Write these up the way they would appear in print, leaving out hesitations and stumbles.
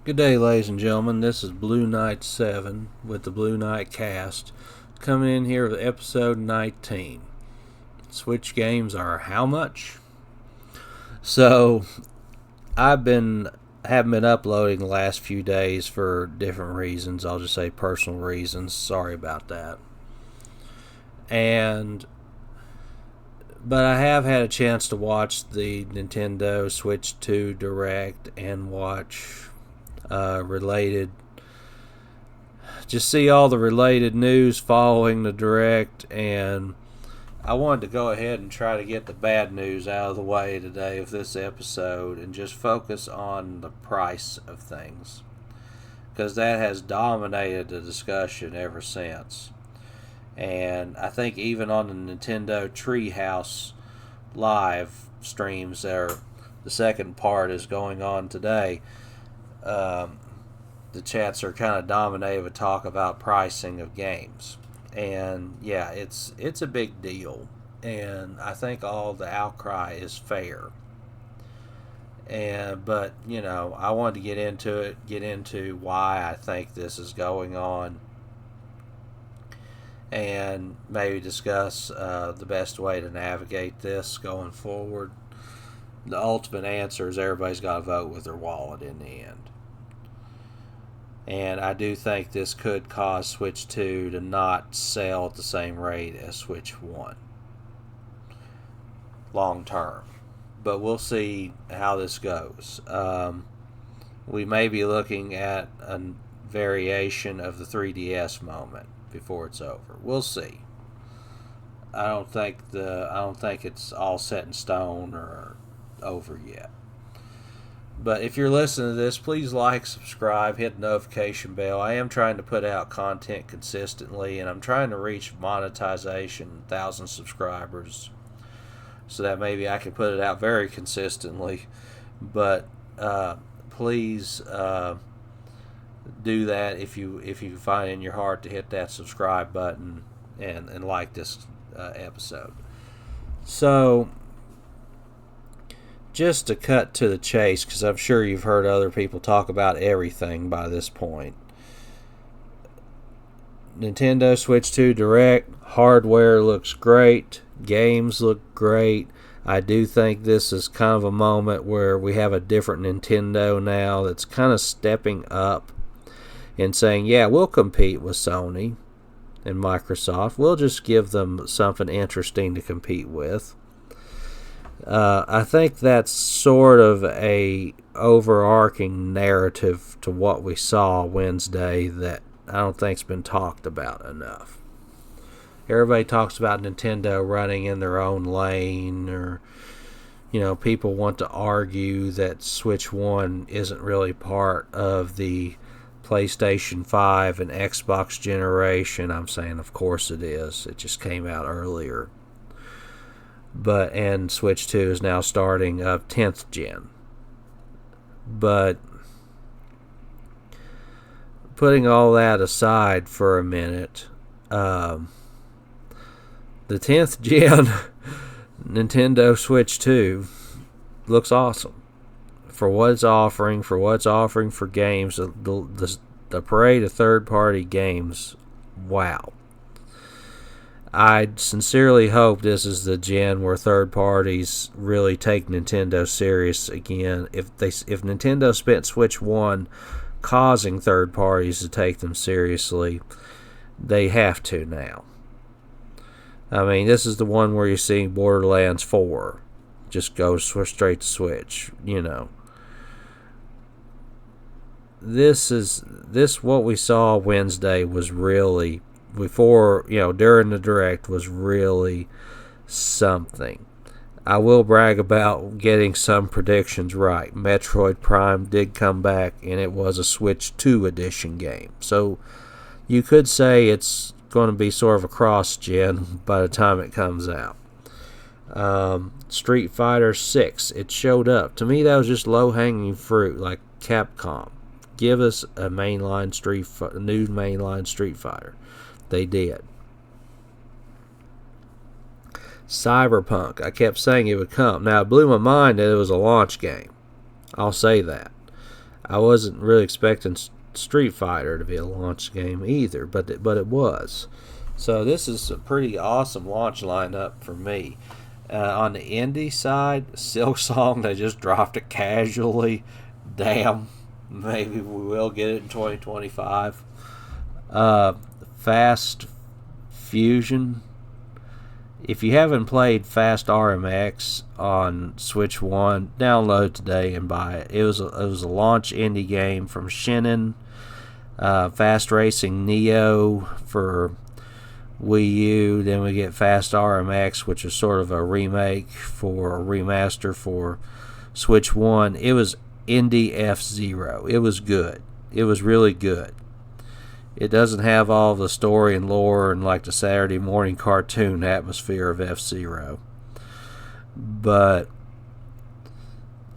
Good day, ladies and gentlemen. This is Blue Knight 7 with the Blue Knight Cast, coming in here with episode 19. Switch games are how much? So, I've been haven't been uploading the last few days for different reasons. I'll just say personal reasons. Sorry about that. And but I have had a chance to watch the Nintendo Switch 2 Direct and watch related just see all the related news following the direct, and I wanted to go ahead and try to get the bad news out of the way today of this episode and just focus on the price of things, because that has dominated the discussion ever since. And I think even on the Nintendo Treehouse live streams, there the second part is going on today. Um, the chats are kind of dominated with talk about pricing of games, and yeah, it's a big deal, and I think all the outcry is fair. And but I wanted to get into why I think this is going on, and maybe discuss the best way to navigate this going forward. The ultimate answer is everybody's got to vote with their wallet in the end. And I do think this could cause Switch 2 to not sell at the same rate as Switch 1 long term. But we'll see how this goes. We may be looking at a variation of the 3DS moment before it's over. We'll see. I don't think it's all set in stone or over yet. But if you're listening to this, please like, subscribe, hit the notification bell. I am trying to put out content consistently, and I'm trying to reach monetization, 1,000 subscribers, so that maybe I can put it out very consistently. But please do that if you find it in your heart to hit that subscribe button and like this episode. So, just to cut to the chase, because I'm sure you've heard other people talk about everything by this point. Nintendo Switch 2 Direct, hardware looks great, games look great. I do think this is kind of a moment where we have a different Nintendo now that's kind of stepping up and saying, yeah, we'll compete with Sony and Microsoft. We'll just give them something interesting to compete with. I think that's sort of a overarching narrative to what we saw Wednesday that I don't think's been talked about enough. Everybody talks about Nintendo running in their own lane, or people want to argue that Switch 1 isn't really part of the PlayStation 5 and Xbox generation. I'm saying, of course it is. It just came out earlier. And Switch 2 is now starting up 10th gen. But putting all that aside for a minute, the 10th gen Nintendo Switch 2 looks awesome for what it's offering for games. The parade of third-party games, wow. I sincerely hope this is the gen where third parties really take Nintendo serious again. If Nintendo spent Switch 1 causing third parties to take them seriously, they have to now. I mean, this is the one where you're seeing Borderlands 4 just go straight to Switch, This what we saw Wednesday was really during the direct was really something. I will brag about getting some predictions right. Metroid Prime did come back, and it was a Switch 2 edition game. So you could say it's going to be sort of a cross-gen by the time it comes out. Street Fighter 6, it showed up. To me, that was just low-hanging fruit, like Capcom. Give us a new mainline Street Fighter. They did. Cyberpunk, I kept saying it would come. Now, it blew my mind that it was a launch game. I'll say that. I wasn't really expecting Street Fighter to be a launch game either, but it was. So this is a pretty awesome launch lineup for me. On the indie side, Silk Song, they just dropped it casually. Damn, maybe we will get it in 2025. Fast Fusion. If you haven't played Fast RMX on Switch 1, download today and buy it. It was a launch indie game from Shin'en. Fast Racing Neo for Wii U. Then we get Fast RMX, which is sort of a remake for a remaster for Switch 1. It was Indie F-Zero. It was good. It was really good. It doesn't have all the story and lore and like the Saturday morning cartoon atmosphere of F-Zero, but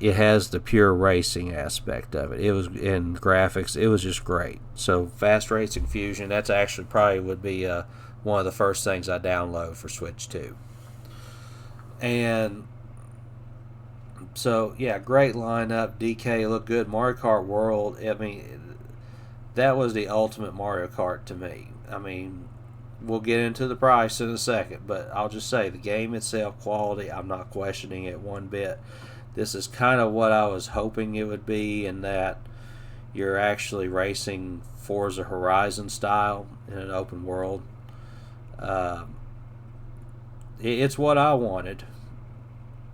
it has the pure racing aspect of it. It was in graphics. It was just great. So Fast Racing Fusion, that's actually probably would be one of the first things I download for Switch 2. And so yeah, great lineup. DK looked good. Mario Kart World, I mean, that was the ultimate Mario Kart to me. I mean, we'll get into the price in a second, but I'll just say the game itself, quality, I'm not questioning it one bit. This is kind of what I was hoping it would be, in that you're actually racing Forza Horizon style in an open world. It's what I wanted,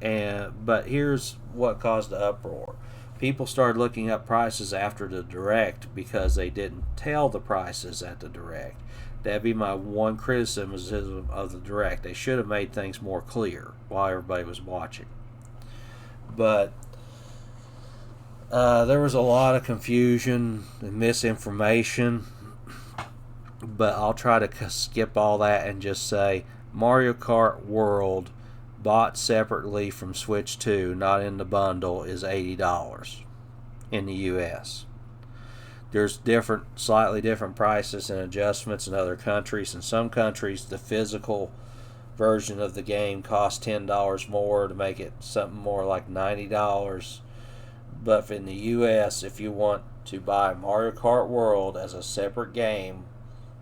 but here's what caused the uproar. People started looking up prices after the Direct because they didn't tell the prices at the Direct. That'd be my one criticism of the Direct. They should have made things more clear while everybody was watching. But there was a lot of confusion and misinformation. But I'll try to skip all that and just say Mario Kart World, bought separately from Switch 2, not in the bundle, is $80 in the US. There's slightly different prices and adjustments in other countries. In some countries, the physical version of the game costs $10 more to make it something more like $90. But in the US, if you want to buy Mario Kart World as a separate game,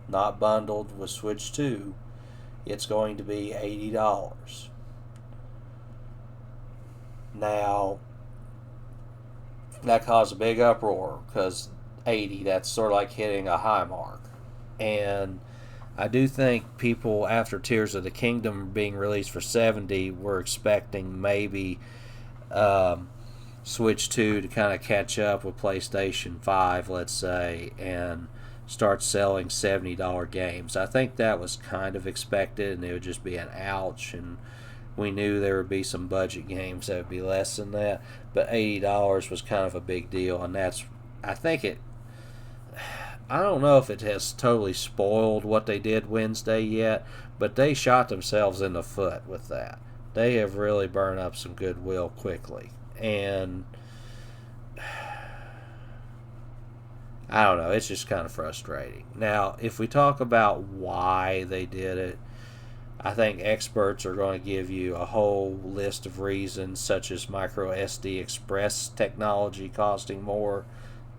not bundled with Switch 2, it's going to be $80. Now, that caused a big uproar because 80, that's sort of like hitting a high mark. And I do think people, after Tears of the Kingdom being released for 70, were expecting maybe Switch 2 to kind of catch up with PlayStation 5, let's say, and start selling $70 games. I think that was kind of expected, and it would just be an ouch, and we knew there would be some budget games that would be less than that, but $80 was kind of a big deal, and I don't know if it has totally spoiled what they did Wednesday yet, but they shot themselves in the foot with that. They have really burned up some goodwill quickly, and I don't know, it's just kind of frustrating. Now, if we talk about why they did it, I think experts are going to give you a whole list of reasons, such as micro SD Express technology costing more,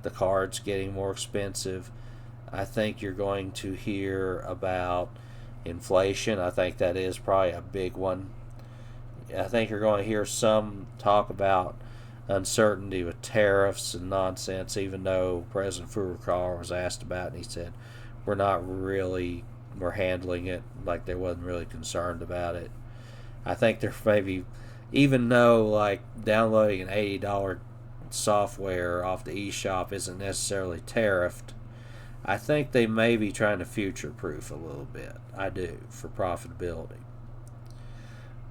the cards getting more expensive. I think you're going to hear about inflation. I think that is probably a big one. I think you're going to hear some talk about uncertainty with tariffs and nonsense, even though President Furukawa was asked about it, and he said, we're handling it like they wasn't really concerned about it. I think there maybe, even though like downloading an $80 software off the eShop isn't necessarily tariffed, I think they may be trying to future-proof a little bit. I do, for profitability.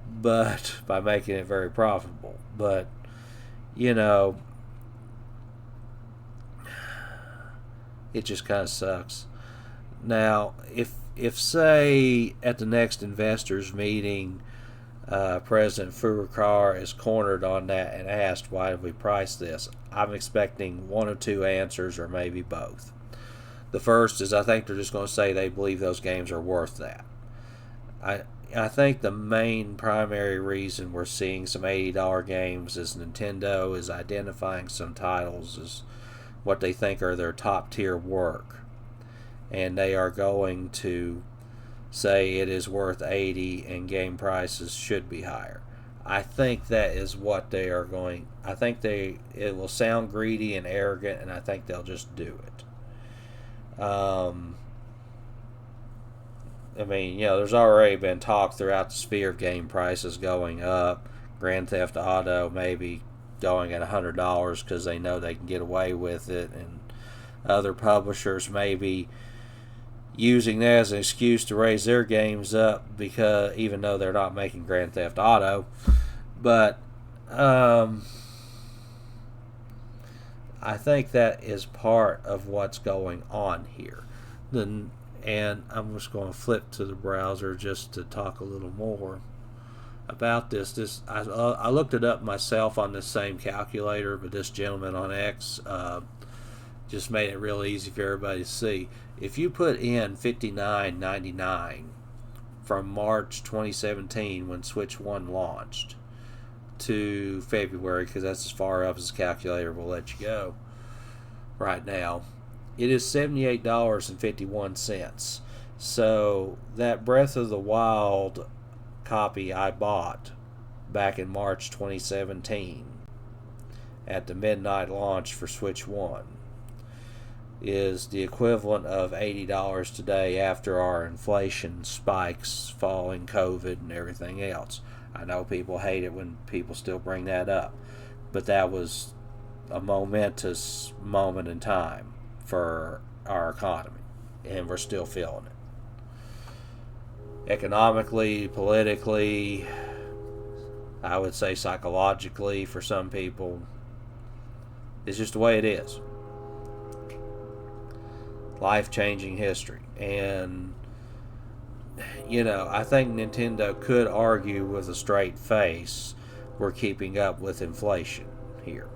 But by making it very profitable. But, you know, it just kind of sucks. Now, if say at the next investors meeting, President Furukawa is cornered on that and asked, why did we price this? I'm expecting one or two answers, or maybe both. The first is, I think they're just going to say they believe those games are worth that. I think the main primary reason we're seeing some $80 games is Nintendo is identifying some titles as what they think are their top tier work, and they are going to say it is worth 80 and game prices should be higher. I think that is what they are going. I think it will sound greedy and arrogant, and I think they'll just do it. I mean, there's already been talk throughout the sphere of game prices going up. Grand Theft Auto maybe going at $100 because they know they can get away with it, and other publishers maybe using that as an excuse to raise their games up, because even though they're not making Grand Theft Auto. But I think that is part of what's going on here. And I'm just going to flip to the browser just to talk a little more about this. I looked it up myself on this same calculator, but this gentleman on X just made it real easy for everybody to see. If you put in $59.99 from March 2017 when Switch 1 launched to February, because that's as far up as the calculator will let you go right now, it is $78.51. So that Breath of the Wild copy I bought back in March 2017 at the midnight launch for Switch 1 is the equivalent of $80 today after our inflation spikes following COVID and everything else. I know people hate it when people still bring that up, but that was a momentous moment in time for our economy, and we're still feeling it. Economically, politically, I would say psychologically for some people. It's just the way it is. Life-changing history. And I think Nintendo could argue with a straight face we're keeping up with inflation here.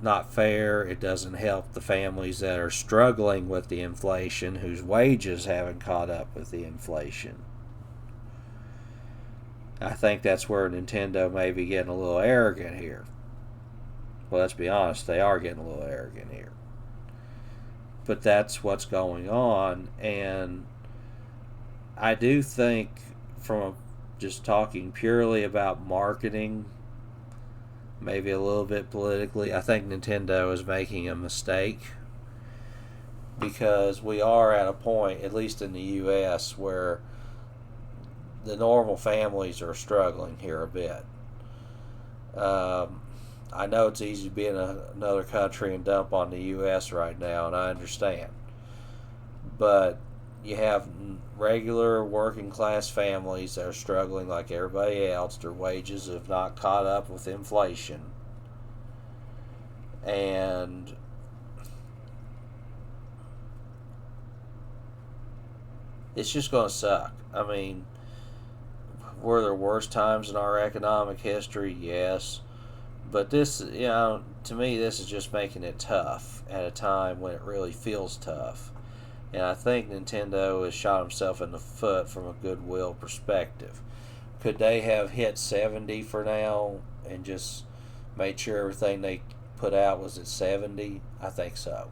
Not fair. It doesn't help the families that are struggling with the inflation, whose wages haven't caught up with the inflation. I think that's where Nintendo may be getting a little arrogant here. Well, let's be honest, they are getting a little arrogant here. But that's what's going on, and I do think, from just talking purely about marketing, maybe a little bit politically, I think Nintendo is making a mistake, because we are at a point, at least in the US, where the normal families are struggling here a bit. I know it's easy to be in another country and dump on the U.S. right now, and I understand. But you have regular working class families that are struggling like everybody else. Their wages have not caught up with inflation. And it's just going to suck. I mean, were there worse times in our economic history? Yes. But this, to me, this is just making it tough at a time when it really feels tough. And I think Nintendo has shot himself in the foot from a goodwill perspective. Could they have hit 70 for now and just made sure everything they put out was at 70? I think so.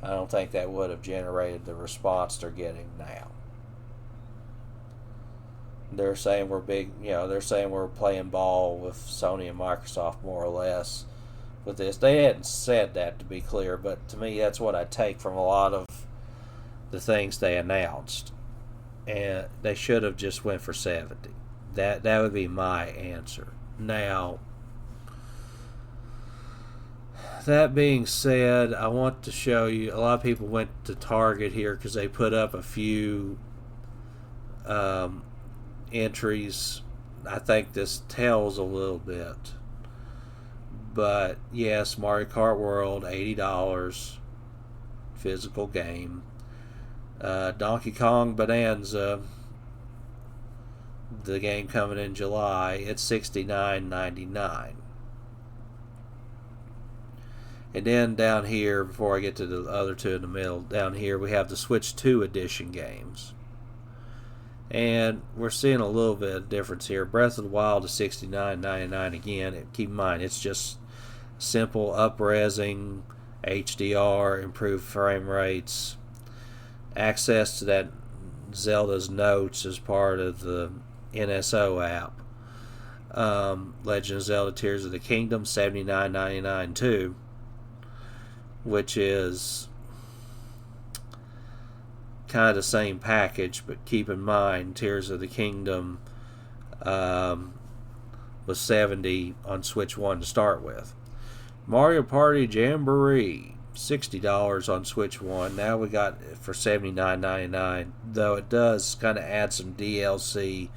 I don't think that would have generated the response they're getting now. They're saying we're big, they're saying we're playing ball with Sony and Microsoft more or less with this. They hadn't said that, to be clear, but to me that's what I take from a lot of the things they announced. And they should have just went for 70. That would be my answer. Now, that being said, I want to show you, a lot of people went to Target here because they put up a few entries. I think this tells a little bit, but yes, Mario Kart World, $80, physical game. Donkey Kong Bonanza, the game coming in July, it's $69.99. And then down here, before I get to the other two in the middle, down here we have the Switch 2 edition games. And we're seeing a little bit of difference here. Breath of the Wild is $69.99 again. And keep in mind, it's just simple up-resing, HDR, improved frame rates, access to that Zelda's Notes as part of the NSO app. Legend of Zelda Tears of the Kingdom, $79.99 too, which is kind of the same package, but keep in mind Tears of the Kingdom was $70 on Switch 1 to start with. Mario Party Jamboree, $60 on Switch 1. Now we got it for $79.99, though it does kind of add some DLC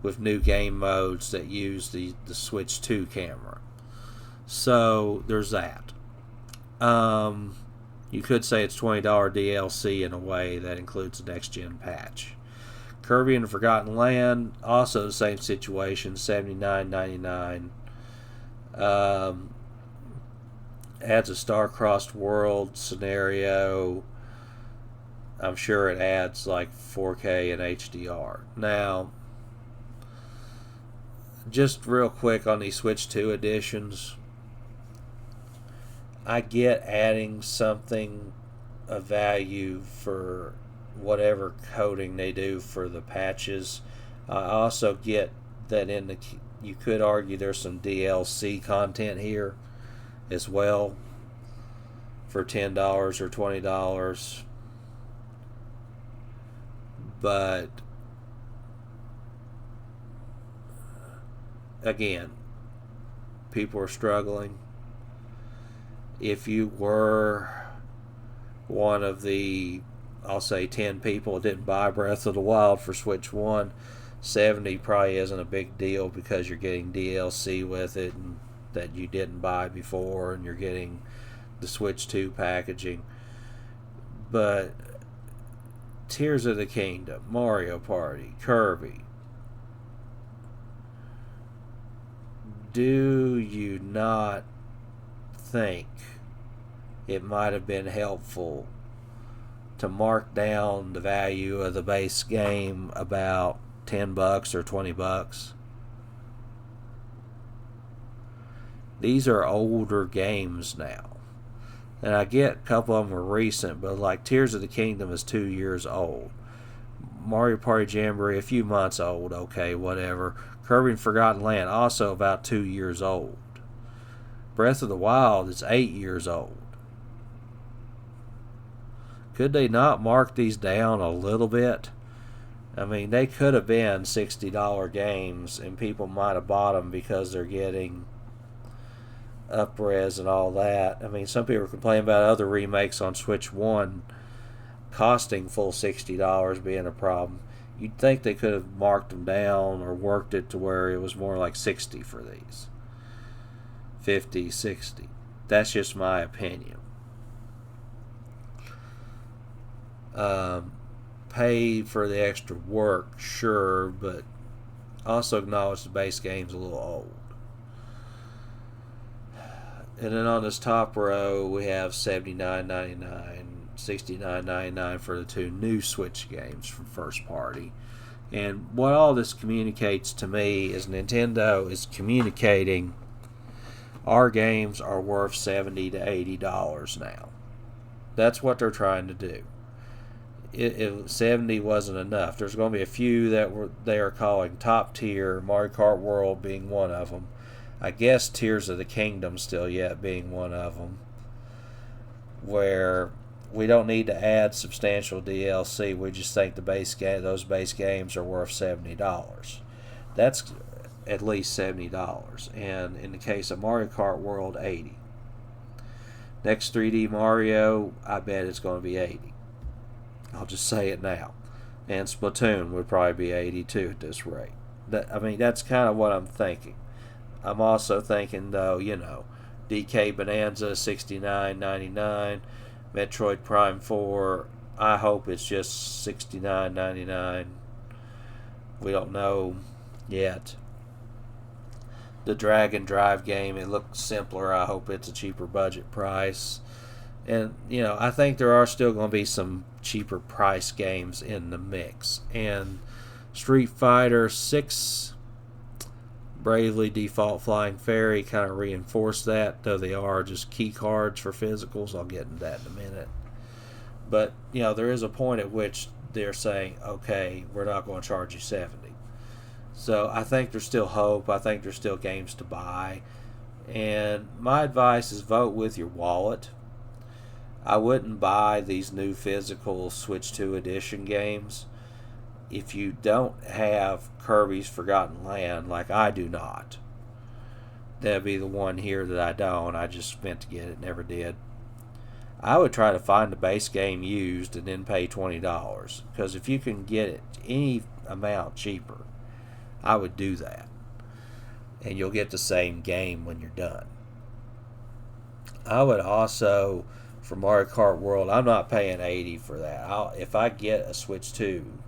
with new game modes that use the Switch 2 camera. So there's that. You could say it's $20 DLC in a way that includes the next gen patch. Kirby and the Forgotten Land, also the same situation, $79.99. Adds a star-crossed world scenario. I'm sure it adds like 4K and HDR. Now, just real quick on these Switch 2 editions, I get adding something of value for whatever coding they do for the patches. I also get that you could argue there's some DLC content here as well for $10 or $20. But again, people are struggling. If you were one of the, I'll say 10 people that didn't buy Breath of the Wild for Switch 1, $70 probably isn't a big deal because you're getting DLC with it and that you didn't buy before, and you're getting the Switch 2 packaging. But Tears of the Kingdom, Mario Party, Kirby, do you not think it might have been helpful to mark down the value of the base game about $10 or $20? These are older games now. And I get a couple of them were recent, but like Tears of the Kingdom is 2 years old. Mario Party Jamboree, a few months old, okay, whatever. Kirby and Forgotten Land, also about 2 years old. Breath of the Wild is 8 years old. Could they not mark these down a little bit? I mean, they could have been $60 games, and people might have bought them because they're getting up-res and all that. I mean, some people are complaining about other remakes on Switch 1 costing full $60 being a problem. You'd think they could have marked them down or worked it to where it was more like $60 for these. $50, $60. That's just my opinion. Pay for the extra work, sure, but also acknowledge the base game's a little old. And then on this top row, we have $79.99, $69.99 for the two new Switch games from first party. And what all this communicates to me is Nintendo is communicating our games are worth $70 to $80 now. That's what they're trying to do. If 70 wasn't enough, there's going to be a few that they are calling top tier, Mario Kart World being one of them. I guess Tears of the Kingdom still yet being one of them, where we don't need to add substantial DLC. We just think those base games are worth $70. That's at least $70. And in the case of Mario Kart World, $80. Next 3D Mario, I bet it's going to be $80. I'll just say it now. And Splatoon would probably be $82 at this rate. That's kind of what I'm thinking. I'm also thinking, though, DK Bonanza, $69.99. Metroid Prime 4, I hope it's just $69.99. We don't know yet. The Dragon Drive game, it looks simpler. I hope it's a cheaper budget price. And, I think there are still going to be some cheaper price games in the mix. And Street Fighter 6, Bravely Default Flying Fairy kind of reinforced that, though they are just key cards for physicals. I'll get into that in a minute. But, there is a point at which they're saying, okay, we're not going to charge you 70. So I think there's still hope. I think there's still games to buy. And my advice is vote with your wallet. I wouldn't buy these new physical Switch 2 edition games if you don't have Kirby's Forgotten Land, like I do not. That'd be the one here that I don't. I just meant to get it, never did. I would try to find the base game used and then pay $20. Because if you can get it any amount cheaper, I would do that. And you'll get the same game when you're done. I would also, for Mario Kart World, I'm not paying $80 for that. If I get a Switch 2,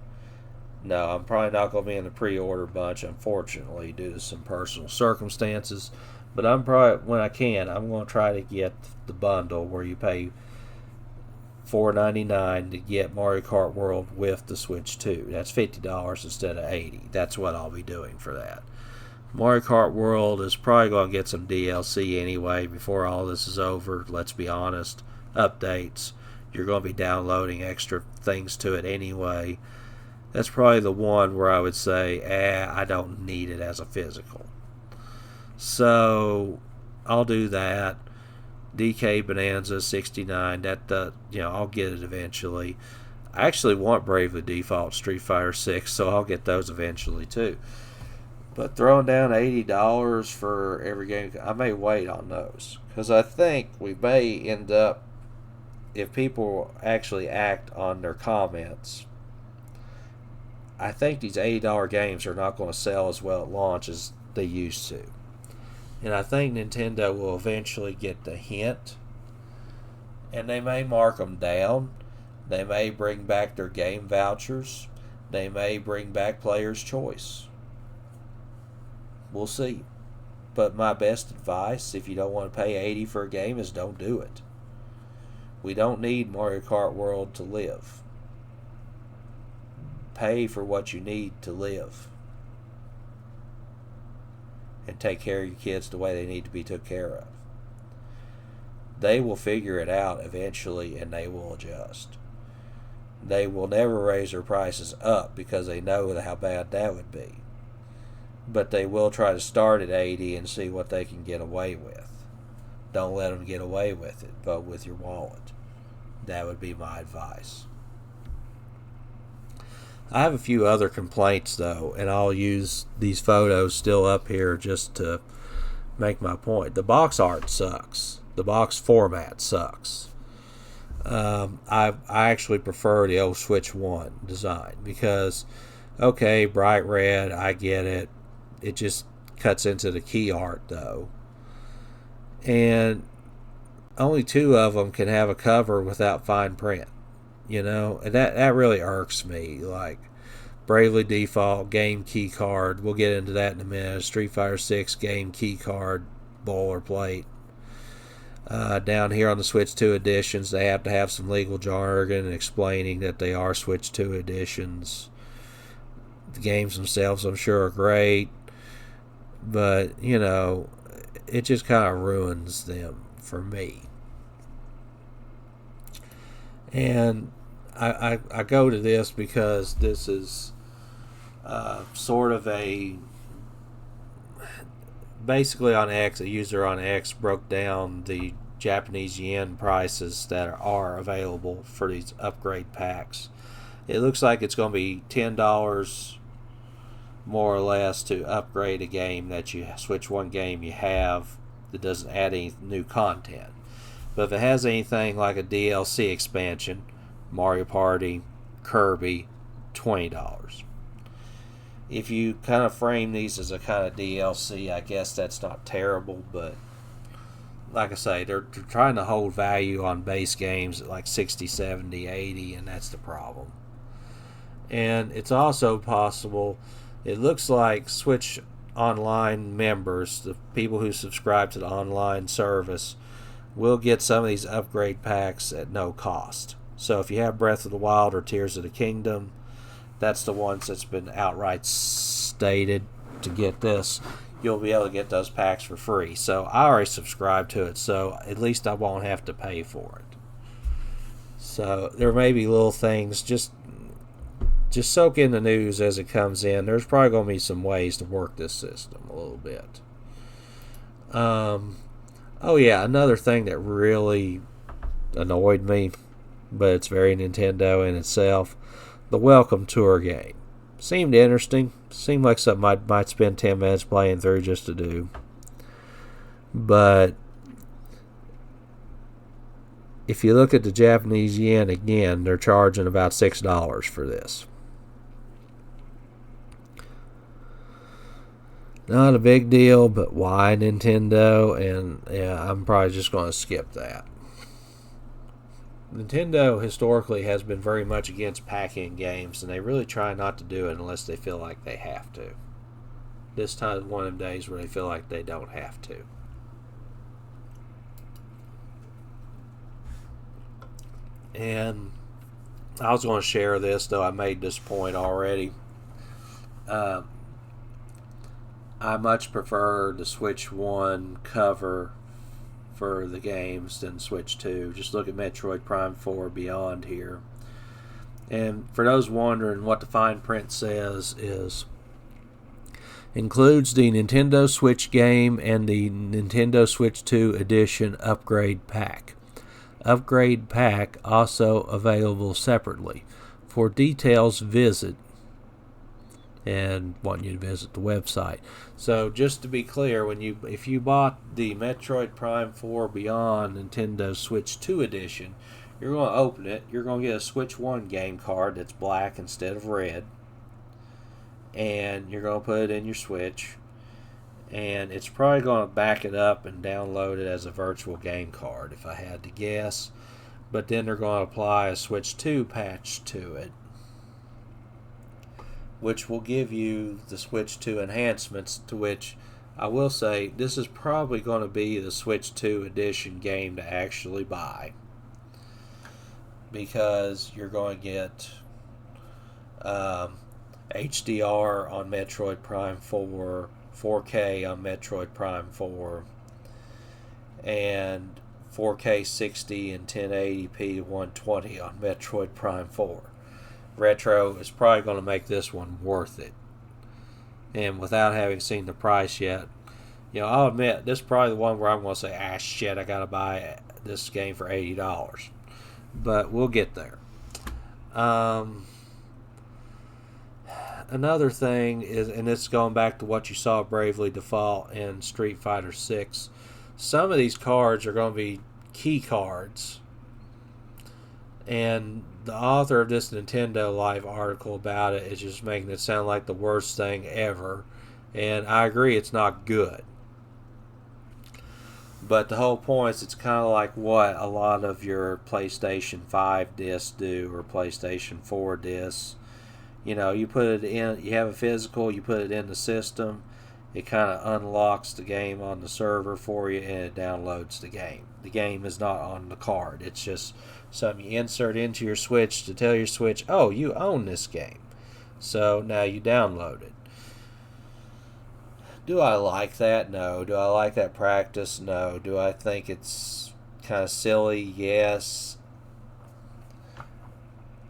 no, I'm probably not going to be in the pre-order bunch, unfortunately, due to some personal circumstances. But I'm probably, when I can, I'm going to try to get the bundle where you pay $4.99 to get Mario Kart World with the Switch 2. That's $50 instead of $80. That's what I'll be doing for that. Mario Kart World is probably going to get some DLC anyway before all this is over. Let's be honest. Updates. You're going to be downloading extra things to it anyway. That's probably the one where I would say, I don't need it as a physical. So I'll do that. DK Bonanza 69. I'll get it eventually. I actually want Bravely Default Street Fighter 6, so I'll get those eventually too. But throwing down $80 for every game, I may wait on those. Because I think we may end up, if people actually act on their comments, I think these $80 games are not going to sell as well at launch as they used to. And I think Nintendo will eventually get the hint. And they may mark them down. They may bring back their game vouchers. They may bring back Player's Choice. We'll see. But my best advice, if you don't want to pay $80 for a game, is don't do it. We don't need Mario Kart World to live. Pay for what you need to live. And take care of your kids the way they need to be took care of. They will figure it out eventually, and they will adjust. They will never raise their prices up because they know how bad that would be. But they will try to start at $80 and see what they can get away with. Don't let them get away with it. Vote with your wallet. That would be my advice. I have a few other complaints, though, and I'll use these photos still up here just to make my point. The box art sucks. The box format sucks. I actually prefer the old Switch 1 design because, okay, bright red, I get it. It just cuts into the key art, though. And only 2 of them can have a cover without fine print. And that really irks me. Like Bravely Default game key card, we'll get into that in a minute. Street Fighter 6 game key card boilerplate. Down here on the Switch 2 editions, they have to have some legal jargon explaining that they are Switch 2 editions. The games themselves, I'm sure, are great, but it just kind of ruins them for me. And I go to this because this is sort of basically on X, a user on X broke down the Japanese yen prices that are available for these upgrade packs. It looks like it's going to be $10 more or less to upgrade a game that you switch one game you have that doesn't add any new content. But if it has anything like a DLC expansion, Mario Party, Kirby, $20. If you kind of frame these as a kind of DLC, I guess that's not terrible, but like I say, they're trying to hold value on base games at like 60, 70, 80, and that's the problem. And it's also possible, it looks like Switch Online members, the people who subscribe to the online service, will get some of these upgrade packs at no cost. So if you have Breath of the Wild or Tears of the Kingdom, that's the ones that's been outright stated to get this. you'll be able to get those packs for free. So I already subscribed to it, so at least I won't have to pay for it. So there may be little things, just soak in the news as it comes in. There's probably going to be some ways to work this system a little bit. Oh yeah, another thing that really annoyed me, but it's very Nintendo in itself, the Welcome Tour game. Seemed interesting. Seemed like something I might spend 10 minutes playing through just to do. But if you look at the Japanese yen again, they're charging about $6 for this. Not a big deal, but why Nintendo? And yeah, I'm probably just going to skip that. Nintendo historically has been very much against packing games, and they really try not to do it unless they feel like they have to. This time is one of them days where they feel like they don't have to. And I was going to share this, though I made this point already. I much prefer the Switch 1 cover for the games than Switch 2. Just look at Metroid Prime 4 Beyond here. And for those wondering what the fine print says is includes the Nintendo Switch game and the Nintendo Switch 2 Edition upgrade pack. Upgrade pack also available separately. For details, visit, and want you to visit the website. So just to be clear, if you bought the Metroid Prime 4 Beyond Nintendo Switch 2 Edition, you're going to open it. You're going to get a Switch 1 game card that's black instead of red, and you're going to put it in your Switch, and it's probably going to back it up and download it as a virtual game card, if I had to guess. But then they're going to apply a Switch 2 patch to it, which will give you the Switch 2 enhancements, to which I will say this is probably going to be the Switch 2 Edition game to actually buy, because you're going to get HDR on Metroid Prime 4, 4K on Metroid Prime 4, and 4K 60 and 1080p 120 on Metroid Prime 4. Retro is probably going to make this one worth it. And without having seen the price yet, I'll admit, this is probably the one where I'm going to say, shit, I got to buy this game for $80. But we'll get there. Another thing is, and it's going back to what you saw Bravely Default in Street Fighter 6, some of these cards are going to be key cards. And the author of this Nintendo Life article about it is just making it sound like the worst thing ever. And I agree, it's not good. But the whole point is, it's kind of like what a lot of your PlayStation 5 discs do, or PlayStation 4 discs. You put it in, you have a physical, you put it in the system, it kind of unlocks the game on the server for you, and it downloads the game. The game is not on the card. It's just something you insert into your Switch to tell your Switch, oh, you own this game. So now you download it. Do I like that? No. Do I like that practice? No. Do I think it's kind of silly? Yes.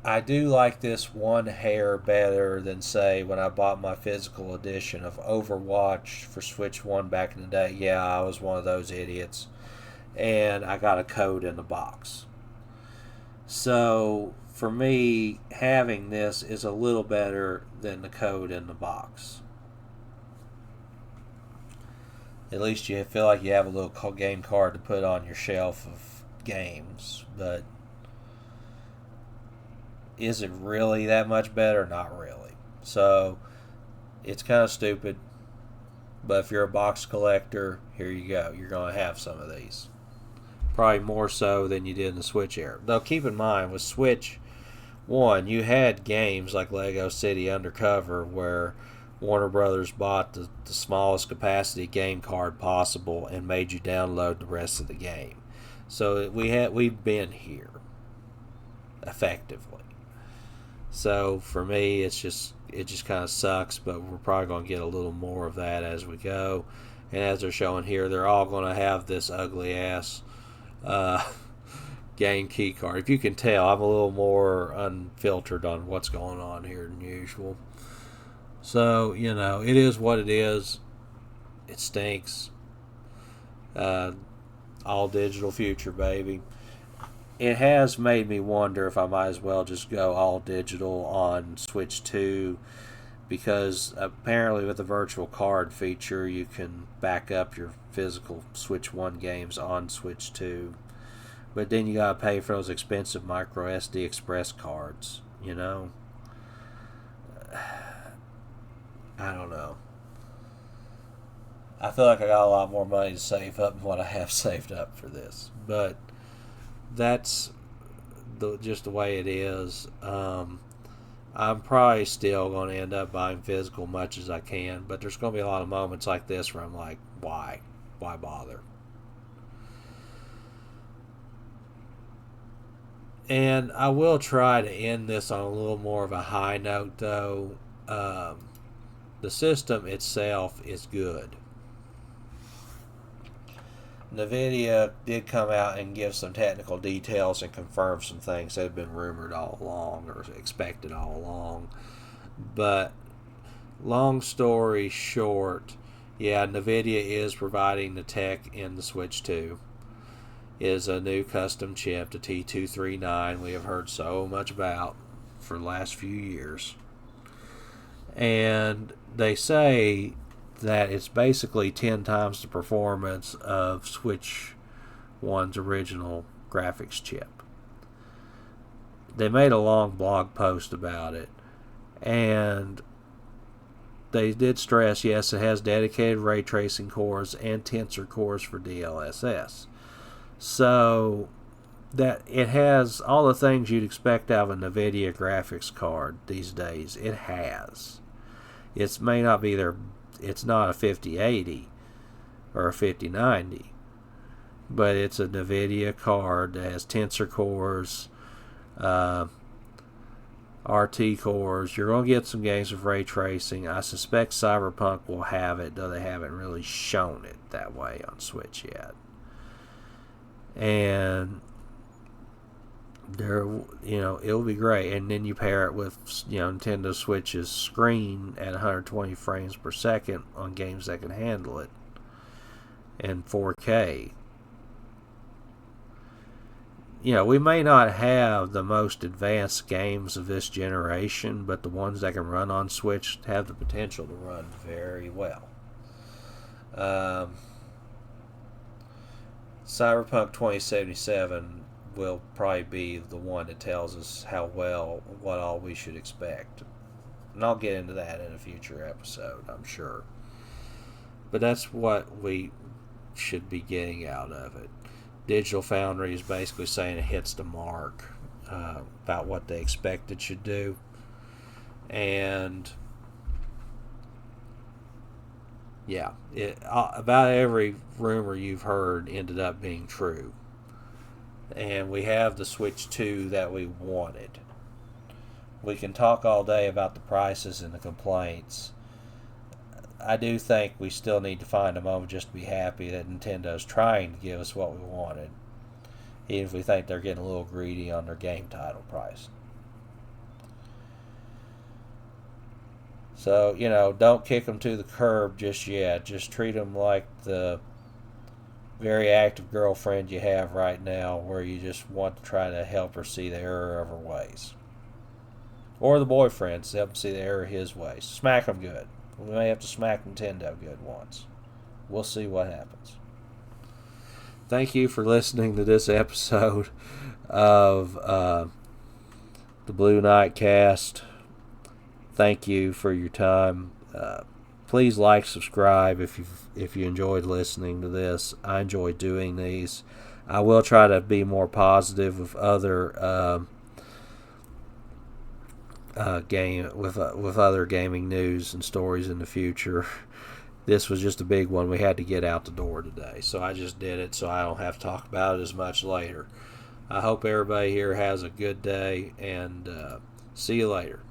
I do like this one hair better than, say, when I bought my physical edition of Overwatch for Switch 1 back in the day. Yeah, I was one of those idiots. And I got a code in the box. So, for me, having this is a little better than the code in the box. At least you feel like you have a little game card to put on your shelf of games. But is it really that much better? Not really. So, it's kind of stupid. But if you're a box collector, here you go. You're going to have some of these. Probably more so than you did in the Switch era. Though keep in mind, with Switch 1, you had games like Lego City Undercover where Warner Brothers bought the smallest capacity game card possible and made you download the rest of the game. So we've been here, effectively. So for me, it just kind of sucks, but we're probably going to get a little more of that as we go. And as they're showing here, they're all going to have this ugly ass uh, game key card. If you can tell, I'm a little more unfiltered on what's going on here than usual. So, it is what it is. It stinks. Uh, all digital future, baby. It has made me wonder if I might as well just go all digital on Switch 2, because apparently with the virtual card feature you can back up your physical Switch 1 games on Switch 2. But then you gotta pay for those expensive micro SD Express cards, I don't know. I feel like I got a lot more money to save up than what I have saved up for this. But that's just the way it is. I'm probably still going to end up buying physical much as I can, but there's going to be a lot of moments like this where I'm like, why? Why bother? And I will try to end this on a little more of a high note, though. The system itself is good. NVIDIA did come out and give some technical details and confirm some things that had been rumored all along or expected all along. But long story short, yeah, NVIDIA is providing the tech in the Switch 2. It is a new custom chip, the T239, we have heard so much about for the last few years. And they say that it's basically 10 times the performance of Switch 1's original graphics chip. They made a long blog post about it, and they did stress, yes, it has dedicated ray tracing cores and tensor cores for DLSS. So that it has all the things you'd expect out of a NVIDIA graphics card these days. It has. It may not be their It's not a 5080 or a 5090, but it's a NVIDIA card that has tensor cores, RT cores. You're going to get some games with ray tracing. I suspect Cyberpunk will have it, though they haven't really shown it that way on Switch yet. And it'll be great. And then you pair it with Nintendo Switch's screen at 120 frames per second on games that can handle it, and 4K. We may not have the most advanced games of this generation, but the ones that can run on Switch have the potential to run very well. Cyberpunk 2077 will probably be the one that tells us what all we should expect. And I'll get into that in a future episode, I'm sure. But that's what we should be getting out of it. Digital Foundry is basically saying it hits the mark about what they expect it should do. And yeah, about every rumor you've heard ended up being true. And we have the Switch 2 that we wanted. We can talk all day about the prices and the complaints. I do think we still need to find a moment just to be happy that Nintendo's trying to give us what we wanted, even if we think they're getting a little greedy on their game title price. So, don't kick them to the curb just yet. Just treat them like the very active girlfriend you have right now, where you just want to try to help her see the error of her ways. Or the boyfriend, to help him see the error of his ways. Smack him good. We may have to smack Nintendo good once. We'll see what happens. Thank you for listening to this episode of the Blue Knight Cast. Thank you for your time. Please like, subscribe if you enjoyed listening to this. I enjoy doing these. I will try to be more positive with other with other gaming news and stories in the future. This was just a big one we had to get out the door today, so I just did it so I don't have to talk about it as much later. I hope everybody here has a good day, and See you later.